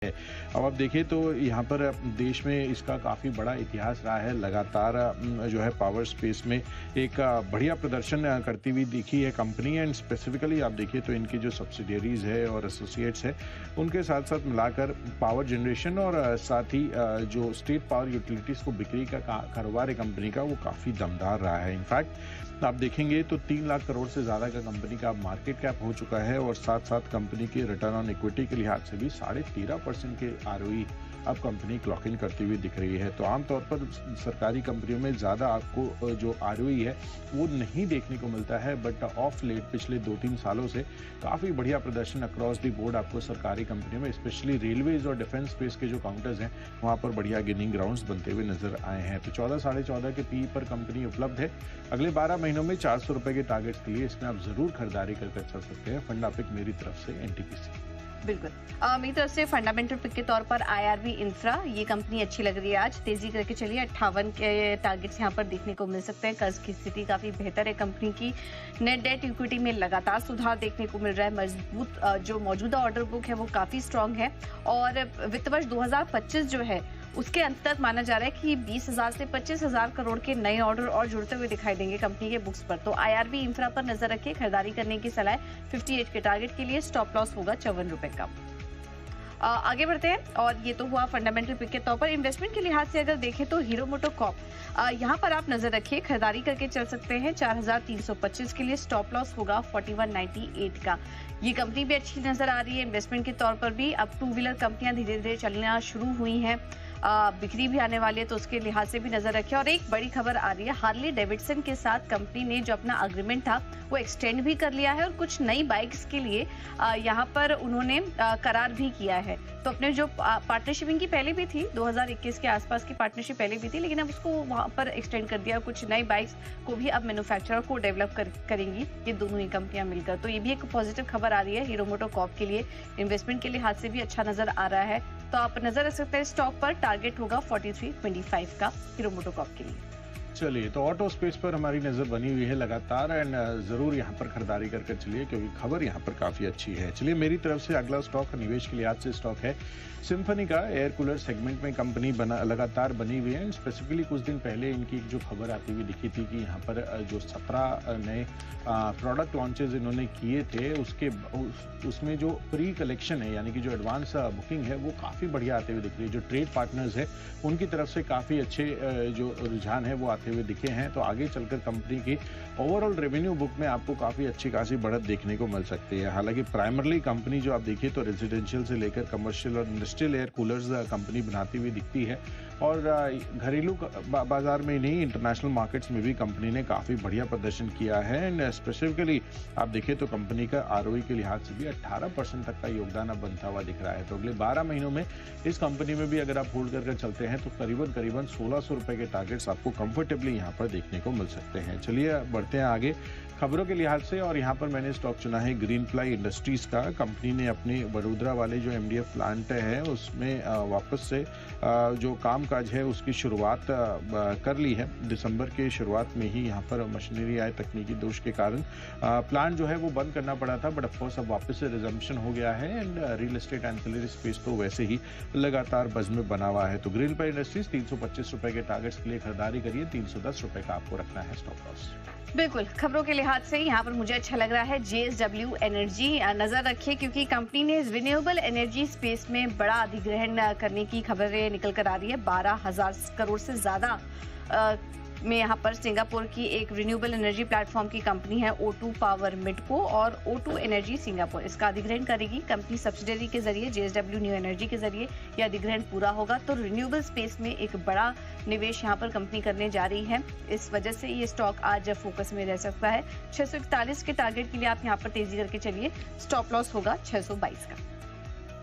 अब आप देखिए तो यहाँ पर देश में इसका काफ़ी बड़ा इतिहास रहा है। लगातार जो है पावर स्पेस में एक बढ़िया प्रदर्शन करती हुई दिखी है कंपनी। एंड स्पेसिफिकली आप देखिए तो इनकी जो सब्सिडियरीज है और एसोसिएट्स है उनके साथ साथ मिलाकर पावर जनरेशन और साथ ही जो स्टेट पावर यूटिलिटीज़ को बिक्री का कारोबार है कंपनी का, वो काफ़ी दमदार रहा है। इनफैक्ट आप देखेंगे तो 3 लाख करोड़ से ज़्यादा का कंपनी का मार्केट कैप हो चुका है और साथ साथ कंपनी के रिटर्न ऑन इक्विटी के लिहाज से भी 13.5% के आरओई अब कंपनी क्लॉक इन करती हुई दिख रही है। तो आमतौर पर सरकारी कंपनियों में ज़्यादा आपको जो आरओई है वो नहीं देखने को मिलता है, बट ऑफ लेट पिछले 2-3 सालों से काफ़ी बढ़िया प्रदर्शन अक्रॉस द बोर्ड आपको सरकारी कंपनियों में, स्पेशली रेलवेज और डिफेंस स्पेस के जो काउंटर्स हैं वहाँ पर बढ़िया गेनिंग ग्राउंड्स बनते हुए नजर आए हैं। तो 14-14.5 के पी पर कंपनी उपलब्ध है। अगले 12 महीनों में 400 रुपए के टारगेट्स के लिए इसमें आप जरूर खरीदारी करके चल सकते हैं। फंडा पिक मेरी तरफ से एनटीपीसी। बिल्कुल, मेरी तरफ से फंडामेंटल पिक के तौर पर आईआरबी इंफ्रा, ये कंपनी अच्छी लग रही है। आज तेजी करके चलिए, 58 के टारगेट्स यहाँ पर देखने को मिल सकते हैं। कर्ज की स्थिति काफी बेहतर है कंपनी की। नेट डेट इक्विटी में लगातार सुधार देखने को मिल रहा है। मजबूत जो मौजूदा ऑर्डर बुक है वो काफी स्ट्रांग है और वित्त वर्ष 2025 जो है उसके अंत तक माना जा रहा है कि 20,000 से 25,000 करोड़ के नए ऑर्डर और जुड़ते हुए दिखाई देंगे कंपनी के बुक्स पर। तो आईआरबी इंफ्रा पर नजर रखिए, खरीदारी करने की सलाह। 58 के टारगेट के लिए स्टॉप लॉस होगा 54 रुपए का। आगे बढ़ते हैं और ये तो हुआ फंडामेंटल पिक के तौर पर। इन्वेस्टमेंट के लिहाज से अगर देखें तो हीरो मोटोकॉर्प, यहाँ पर आप नजर रखिए, खरीदारी करके चल सकते हैं। 4,325 के लिए स्टॉप लॉस होगा 4198 का। ये कंपनी भी अच्छी नजर आ रही है इन्वेस्टमेंट के तौर पर भी। अब 2 व्हीलर कंपनियां धीरे धीरे चलना शुरू हुई हैं, बिक्री भी आने वाली है, तो उसके लिहाज से भी नजर रखिए। और एक बड़ी खबर आ रही है, हार्ले डेविडसन के साथ कंपनी ने जो अपना अग्रीमेंट था वो एक्सटेंड भी कर लिया है और कुछ नई बाइक्स के लिए यहाँ पर उन्होंने करार भी किया है। तो अपने जो पार्टनरशिप इनकी पहले भी थी, 2021 के आसपास की पार्टनरशिप पहले भी थी, लेकिन अब उसको वहां पर एक्सटेंड कर दिया। कुछ नई बाइक्स को भी अब मैन्युफैक्चरर को डेवलप करेंगी ये दोनों ही कंपनियां मिलकर। तो ये भी एक पॉजिटिव खबर आ रही है हीरो मोटोकॉर्प के लिए। इन्वेस्टमेंट के लिहाज से भी अच्छा नजर आ रहा है। तो आप नजर रख सकते हैं स्टॉक पर। टारगेट होगा 4325 का हीरो मोटोकॉर्प के लिए। चलिए, तो ऑटो स्पेस पर हमारी नजर बनी हुई है लगातार एंड जरूर यहाँ पर खरीदारी करके चलिए क्योंकि खबर यहाँ पर काफी अच्छी है। चलिए, मेरी तरफ से अगला स्टॉक निवेश के लिहाज से स्टॉक है सिम्फनी का। एयर कूलर सेगमेंट में कंपनी लगातार बनी हुई है। स्पेसिफिकली कुछ दिन पहले इनकी एक जो खबर आती हुई दिखी थी कि यहाँ पर जो 17 नए प्रोडक्ट लॉन्चेज इन्होंने किए थे उसमें जो प्री कलेक्शन है यानी कि जो एडवांस बुकिंग है वो काफी बढ़िया आते हुए दिख रही है। जो ट्रेड पार्टनर्स है उनकी तरफ से काफी अच्छे जो रुझान है वो आते हुए दिखे हैं। तो आगे चलकर कंपनी की ओवरऑल रेवेन्यू बुक में आपको काफी अच्छी खासी बढ़त देखने को मिल सकती है। हालांकि प्राइमरली कंपनी जो आप देखिए तो रेजिडेंशियल से लेकर कमर्शियल और इंडस्ट्रियल एयर कूलर्स कंपनी बनाती हुई दिखती है और घरेलू बाजार में नहीं, इंटरनेशनल मार्केट्स में भी कंपनी ने काफी बढ़िया प्रदर्शन किया है। एंड स्पेसिफिकली आप देखिए तो कंपनी का आरओई के लिहाज से भी 18% तक का योगदान अब बनता हुआ दिख रहा है। तो अगले 12 महीनों में इस कंपनी में भी अगर आप होल्ड करके चलते हैं तो करीबन 1600 रुपए के टारगेट्स आपको कंफर्टेबली यहाँ पर देखने को मिल सकते हैं। चलिए बढ़ते हैं आगे खबरों के लिहाज से और यहाँ पर मैंने स्टॉक चुना है ग्रीन फ्लाई इंडस्ट्रीज का। कंपनी ने अपने वडोदरा वाले जो एमडीएफ प्लांट है उसमें वापस से जो कामकाज है उसकी शुरुआत कर ली है। दिसंबर के शुरुआत में ही यहाँ पर मशीनरी आए तकनीकी दोष के कारण प्लांट जो है वो बंद करना पड़ा था, बट ऑफकोर्स अब वापस से रिजम्पशन हो गया है and real estate ancillary space तो वैसे ही लगातार बज में बना हुआ है। तो ग्रीन फ्लाई इंडस्ट्रीज 325 रुपए के टारगेट्स के लिए खरीदारी करिए। 310 रुपए का आपको रखना है स्टॉप लॉस। बिल्कुल, खबरों के लिहाज से यहाँ पर मुझे अच्छा लग रहा है जेएसडब्ल्यू एनर्जी। नजर रखिए क्योंकि कंपनी ने रिन्यूएबल एनर्जी स्पेस में बड़ा अधिग्रहण करने की खबरें निकल कर आ रही है। 12,000 करोड़ से ज्यादा में यहाँ पर सिंगापुर की एक रिन्यूएबल एनर्जी प्लेटफॉर्म की कंपनी है O2 पावर मिडको और O2 एनर्जी सिंगापुर, इसका अधिग्रहण करेगी। कंपनी सब्सिडरी के जरिए जेएसडब्ल्यू न्यू एनर्जी के जरिए यह अधिग्रहण पूरा होगा। तो रिन्यूएबल स्पेस में एक बड़ा निवेश यहाँ पर कंपनी करने जा रही है। इस वजह से ये स्टॉक आज फोकस में रह सकता है। 641 के टारगेट के लिए आप यहाँ पर तेजी करके चलिए। स्टॉप लॉस होगा 622 का।